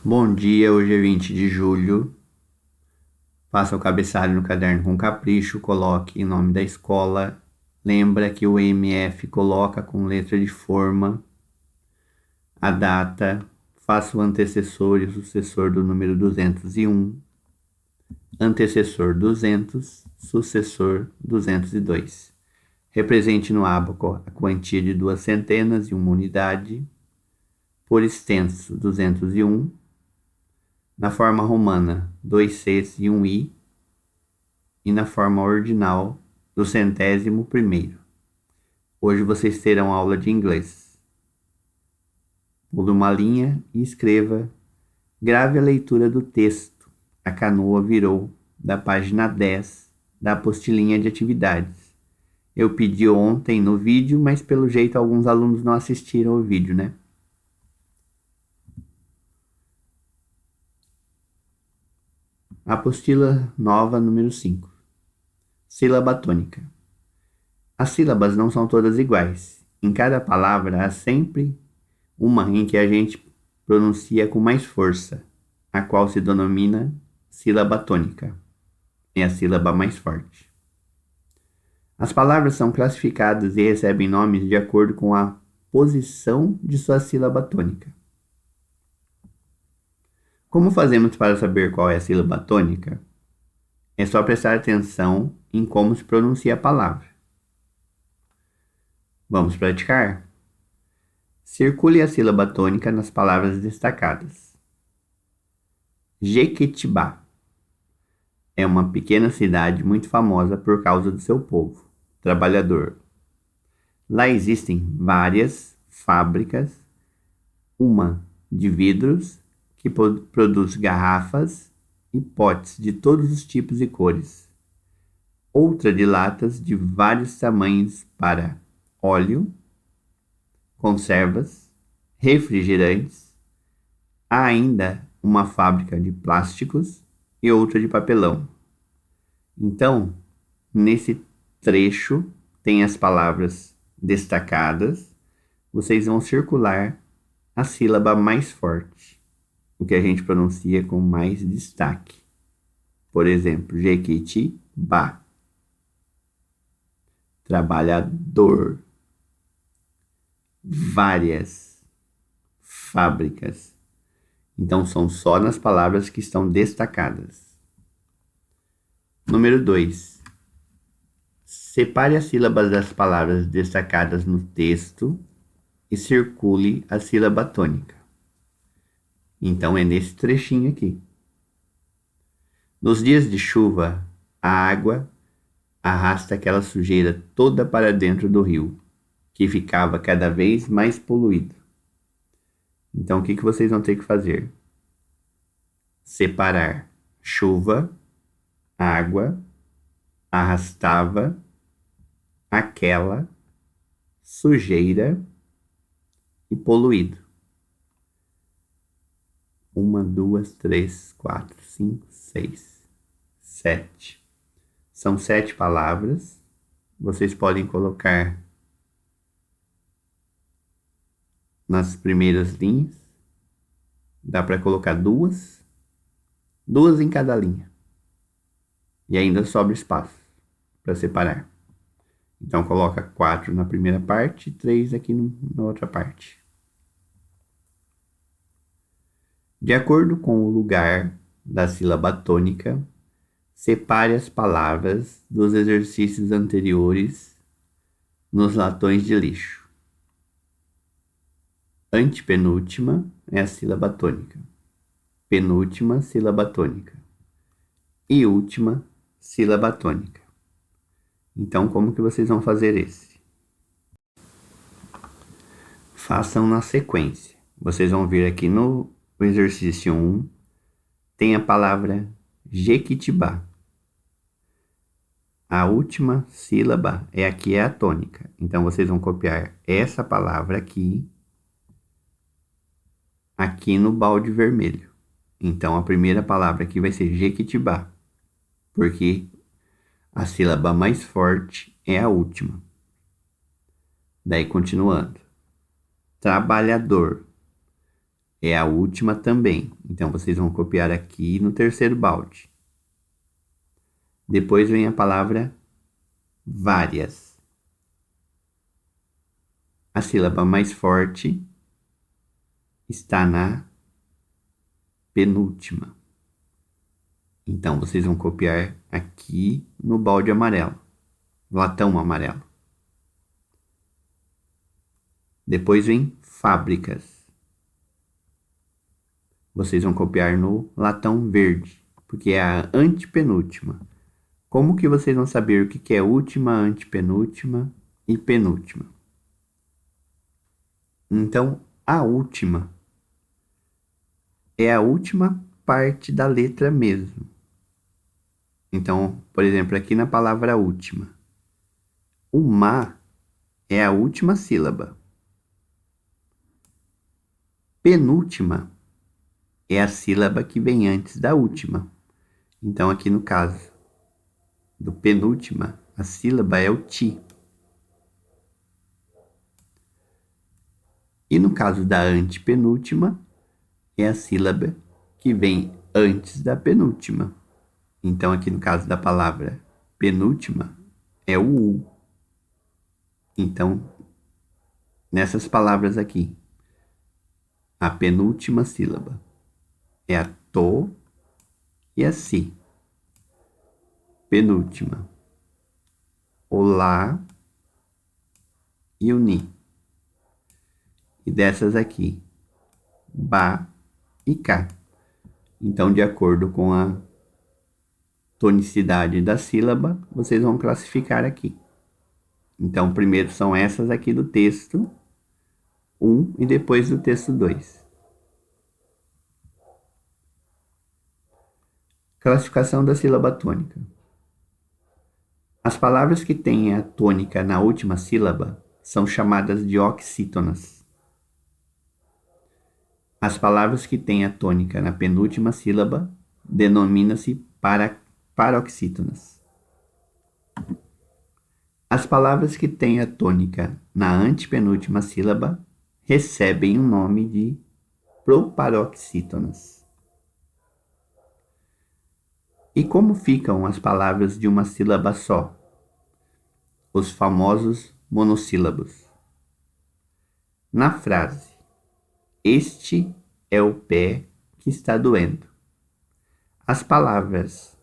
Bom dia, hoje é 20 de julho. Faça o cabeçalho no caderno com capricho, coloque em nome da escola. Lembra que o EMF coloca com letra de forma a data. Faça o antecessor e o sucessor do número 201. Antecessor 200, sucessor 202. Represente no ábaco a quantia de 2 centenas e 1 unidade. Por extenso, 201. Na forma romana, 2 Cs e 1 I, e na forma ordinal, do 101º. Hoje vocês terão aula de inglês. Pule uma linha e escreva. Grave a leitura do texto. A canoa virou, da página 10 da apostilinha de atividades. Eu pedi ontem no vídeo, mas pelo jeito alguns alunos não assistiram o vídeo, né? Apostila nova número 5. Sílaba tônica. As sílabas não são todas iguais. Em cada palavra há sempre uma em que a gente pronuncia com mais força, a qual se denomina sílaba tônica. É a sílaba mais forte. As palavras são classificadas e recebem nomes de acordo com a posição de sua sílaba tônica. Como fazemos para saber qual é a sílaba tônica? É só prestar atenção em como se pronuncia a palavra. Vamos praticar? Circule a sílaba tônica nas palavras destacadas. Jequitibá é uma pequena cidade muito famosa por causa do seu povo trabalhador. Lá existem várias fábricas, uma de vidros que produz garrafas e potes de todos os tipos e cores, outra de latas de vários tamanhos para óleo, conservas, refrigerantes. Há ainda uma fábrica de plásticos e outra de papelão. Então, nesse trecho tem as palavras destacadas. Vocês vão circular a sílaba mais forte, o que a gente pronuncia com mais destaque. Por exemplo, Jequitibá. Trabalhador. Várias fábricas. Então, são só nas palavras que estão destacadas. Número 2. Separe as sílabas das palavras destacadas no texto e circule a sílaba tônica. Então, é nesse trechinho aqui. Nos dias de chuva, a água arrasta aquela sujeira toda para dentro do rio, que ficava cada vez mais poluído. Então, o que vocês vão ter que fazer? Separar chuva, água, arrastava, aquela, sujeira e poluído. 1, 2, 3, 4, 5, 6, 7. São 7 palavras. Vocês podem colocar nas primeiras linhas. Dá para colocar duas em cada linha. E ainda sobra espaço para separar. Então, coloca 4 na primeira parte e 3 aqui na outra parte. De acordo com o lugar da sílaba tônica, separe as palavras dos exercícios anteriores nos latões de lixo. Antepenúltima é a sílaba tônica. Penúltima, sílaba tônica. E última, sílaba tônica. Então, como que vocês vão fazer esse? Façam na sequência. Vocês vão vir aqui no exercício 1, tem a palavra Jequitibá. A última sílaba é a tônica. Então, vocês vão copiar essa palavra aqui no balde vermelho. Então, a primeira palavra aqui vai ser Jequitibá, porque a sílaba mais forte é a última. Daí, continuando. Trabalhador. é a última também. Então, vocês vão copiar aqui no terceiro balde. Depois vem a palavra várias. A sílaba mais forte está na penúltima. Então, vocês vão copiar aqui no balde amarelo, latão amarelo. Depois vem fábricas. Vocês vão copiar no latão verde, porque é a antepenúltima. Como que vocês vão saber o que é última, antepenúltima e penúltima? Então, a última é a última parte da letra mesmo. Então, por exemplo, aqui na palavra última, o má é a última sílaba. Penúltima é a sílaba que vem antes da última. Então, aqui no caso do penúltima, a sílaba é o ti. E no caso da antepenúltima, é a sílaba que vem antes da penúltima. Então, aqui no caso da palavra penúltima, é o u. Então, nessas palavras aqui, a penúltima sílaba é a to e a si. Penúltima, o lá e o ni. E dessas aqui, ba e cá. Então, de acordo com a tonicidade da sílaba, vocês vão classificar aqui. Então, primeiro são essas aqui do texto 1 e depois do texto 2. Classificação da sílaba tônica. As palavras que têm a tônica na última sílaba são chamadas de oxítonas. As palavras que têm a tônica na penúltima sílaba denomina-se paroxítonas. As palavras que têm a tônica na antepenúltima sílaba recebem o nome de proparoxítonas. E como ficam as palavras de uma sílaba só? Os famosos monossílabos. Na frase, este é o pé que está doendo. As palavras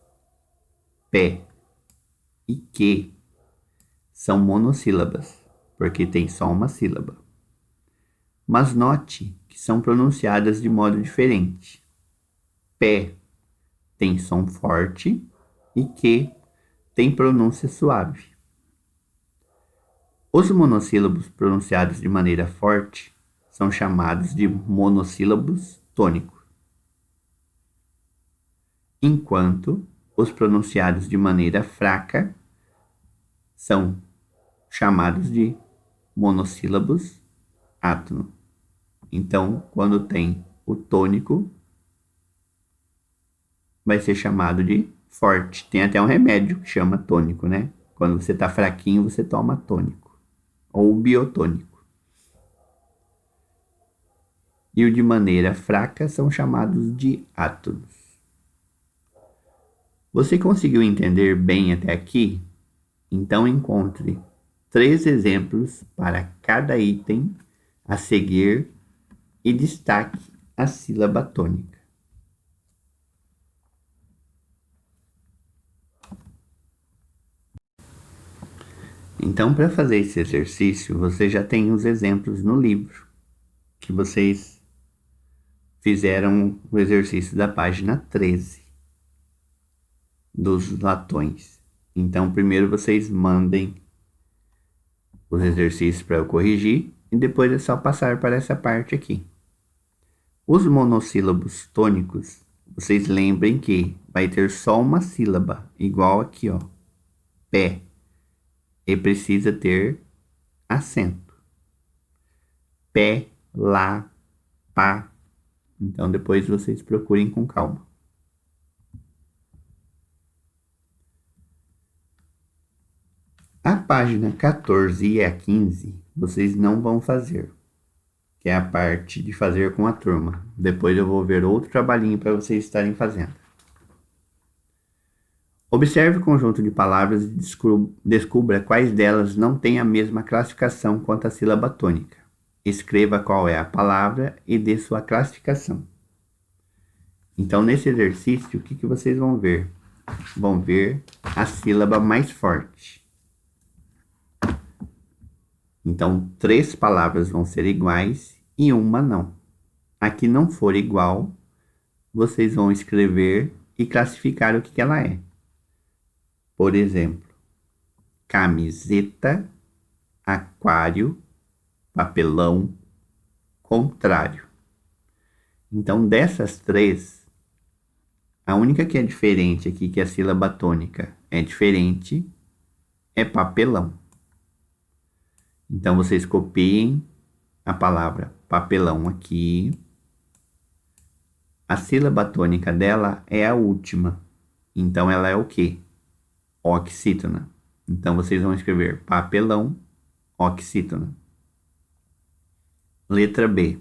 pé e que são monossílabas, porque tem só uma sílaba. Mas note que são pronunciadas de modo diferente. Pé tem som forte e que tem pronúncia suave. Os monossílabos pronunciados de maneira forte são chamados de monossílabos tônicos, enquanto os pronunciados de maneira fraca são chamados de monossílabos átono. Então, quando tem o tônico, vai ser chamado de forte. Tem até um remédio que chama tônico, né? Quando você tá fraquinho, você toma tônico. Ou biotônico. E o de maneira fraca são chamados de átonos. Você conseguiu entender bem até aqui? Então encontre 3 exemplos para cada item a seguir e destaque a sílaba tônica. Então, para fazer esse exercício, você já tem os exemplos no livro, que vocês fizeram o exercício da página 13 dos latões. Então, primeiro vocês mandem os exercícios para eu corrigir e depois é só passar para essa parte aqui. Os monossílabos tônicos, vocês lembrem que vai ter só uma sílaba, igual aqui, ó, pé. E precisa ter acento. Pé, lá, pá. Então depois vocês procurem com calma. A página 14 e a 15 vocês não vão fazer. que é a parte de fazer com a turma. Depois eu vou ver outro trabalhinho para vocês estarem fazendo. Observe o conjunto de palavras e descubra quais delas não têm a mesma classificação quanto a sílaba tônica. Escreva qual é a palavra e dê sua classificação. Então, nesse exercício, o que vocês vão ver? Vão ver a sílaba mais forte. Então, 3 palavras vão ser iguais e uma não. A que não for igual, vocês vão escrever e classificar o que ela é. Por exemplo, camiseta, aquário, papelão, contrário. Então, dessas 3, a única que é diferente aqui, que é a sílaba tônica é diferente, é papelão. Então, vocês copiem a palavra papelão aqui. A sílaba tônica dela é a última. Então, ela é o quê? Oxítona. Então, vocês vão escrever papelão, oxítona. Letra B.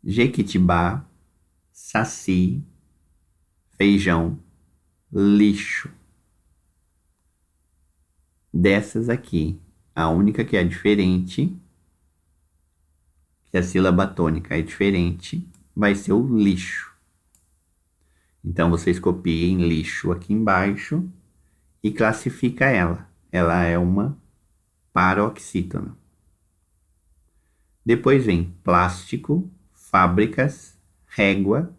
Jequitibá, saci, feijão, lixo. Dessas aqui, a única que é diferente, que a sílaba tônica é diferente, vai ser o lixo. Então, vocês copiem lixo aqui embaixo e classifica ela. Ela é uma paroxítona. Depois vem plástico, fábricas, régua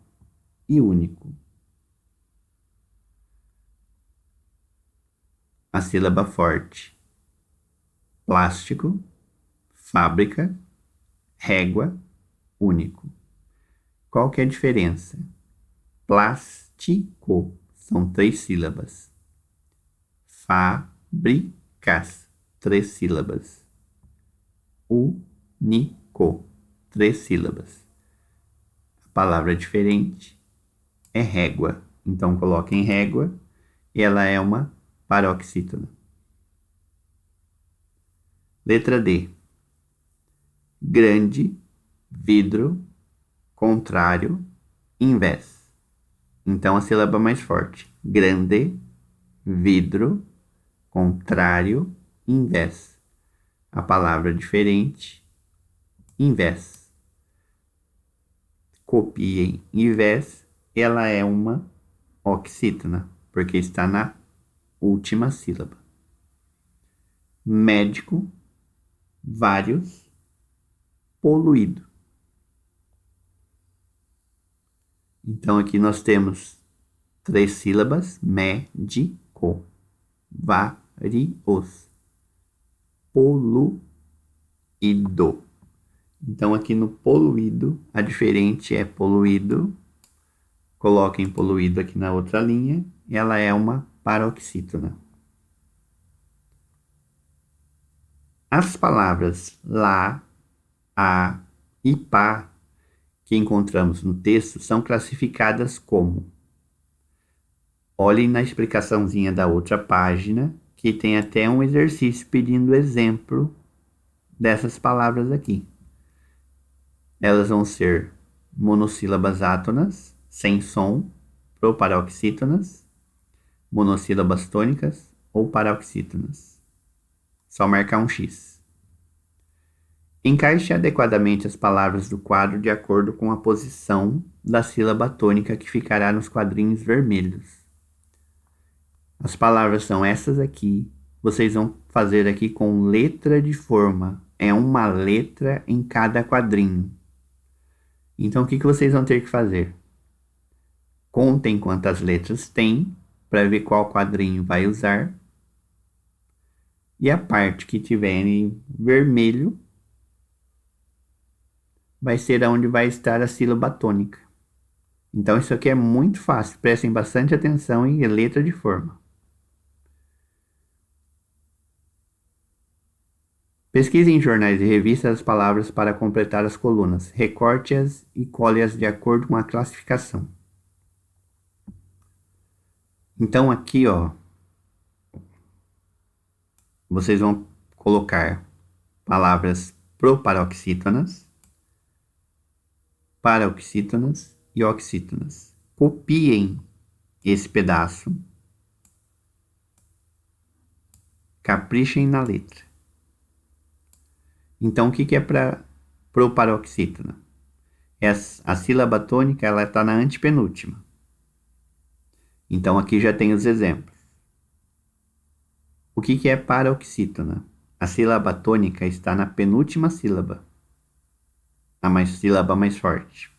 e único. A sílaba forte. Plástico, fábrica, régua, único. Qual que é a diferença? Plástico são 3 sílabas. Fábricas, 3 sílabas. Único, 3 sílabas. A palavra diferente é régua. Então, coloquem régua e ela é uma paroxítona. Letra D. Grande, vidro, contrário, invés. Então, a sílaba mais forte. Grande, vidro, contrário, invés. A palavra diferente, invés. Copiem invés, ela é uma oxítona, porque está na última sílaba. Médico, vários, poluído. Então, aqui nós temos 3 sílabas, médico, vários, poluído. Então, aqui no poluído, a diferente é poluído. Coloquem poluído aqui na outra linha. Ela é uma paroxítona. As palavras lá, a e pá que encontramos no texto são classificadas como. Olhem na explicaçãozinha da outra página, que tem até um exercício pedindo exemplo dessas palavras aqui. Elas vão ser monossílabas átonas, sem som, proparoxítonas, monossílabas tônicas ou paroxítonas. Só marcar um X. Encaixe adequadamente as palavras do quadro de acordo com a posição da sílaba tônica que ficará nos quadrinhos vermelhos. As palavras são essas aqui. Vocês vão fazer aqui com letra de forma. É uma letra em cada quadrinho. Então, o que vocês vão ter que fazer? Contem quantas letras tem, para ver qual quadrinho vai usar. E a parte que tiver em vermelho vai ser onde vai estar a sílaba tônica. Então, isso aqui é muito fácil. Prestem bastante atenção em letra de forma. Pesquise em jornais e revistas as palavras para completar as colunas. Recorte-as e cole-as de acordo com a classificação. Então, aqui, ó, vocês vão colocar palavras proparoxítonas, paroxítonas e oxítonas. Copiem esse pedaço. Caprichem na letra. Então, o que é para o paroxítona? A sílaba tônica está na antepenúltima. Então, aqui já tem os exemplos. O que é paroxítona? A sílaba tônica está na penúltima sílaba. Sílaba mais forte.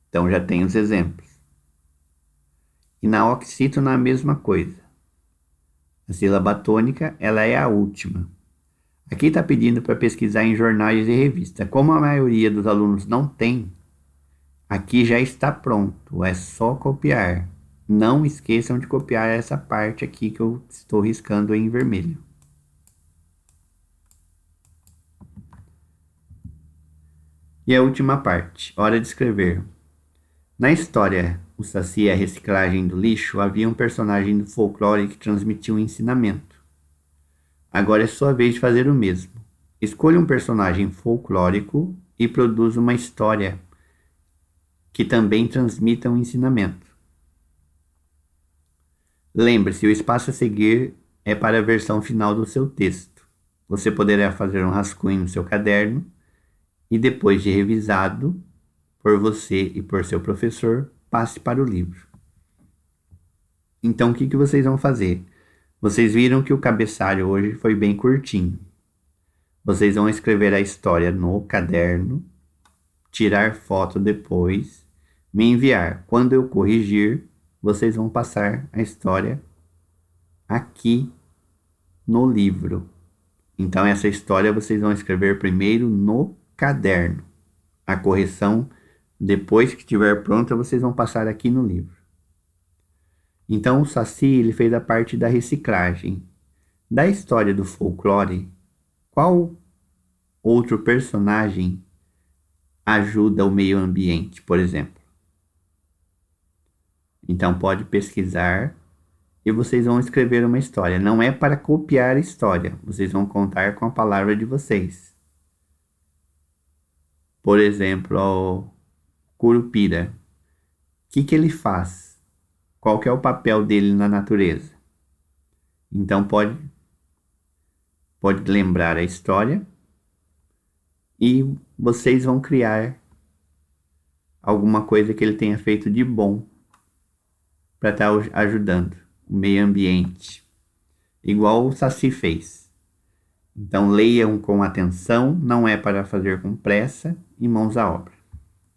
Então, já tem os exemplos. E na oxítona, a mesma coisa. A sílaba tônica, ela é a última. Aqui está pedindo para pesquisar em jornais e revistas. Como a maioria dos alunos não tem, aqui já está pronto. É só copiar. Não esqueçam de copiar essa parte aqui que eu estou riscando em vermelho. E a última parte, hora de escrever. Na história O Saci e a Reciclagem do Lixo, havia um personagem do folclore que transmitia um ensinamento. Agora é sua vez de fazer o mesmo. Escolha um personagem folclórico e produza uma história que também transmita um ensinamento. Lembre-se, o espaço a seguir é para a versão final do seu texto. Você poderá fazer um rascunho no seu caderno e, depois de revisado por você e por seu professor, passe para o livro. Então, o que vocês vão fazer? Vocês viram que o cabeçalho hoje foi bem curtinho. Vocês vão escrever a história no caderno, tirar foto depois, me enviar. Quando eu corrigir, vocês vão passar a história aqui no livro. Então, essa história vocês vão escrever primeiro no caderno. A correção, depois que estiver pronta, vocês vão passar aqui no livro. Então, o Saci ele fez a parte da reciclagem. Da história do folclore, qual outro personagem ajuda o meio ambiente, por exemplo? Então, pode pesquisar e vocês vão escrever uma história. Não é para copiar a história, vocês vão contar com a palavra de vocês. Por exemplo, o Curupira. O que ele faz? Qual que é o papel dele na natureza? Então pode lembrar a história e vocês vão criar alguma coisa que ele tenha feito de bom para estar ajudando o meio ambiente, igual o Saci fez. Então leiam com atenção, não é para fazer com pressa e mãos à obra.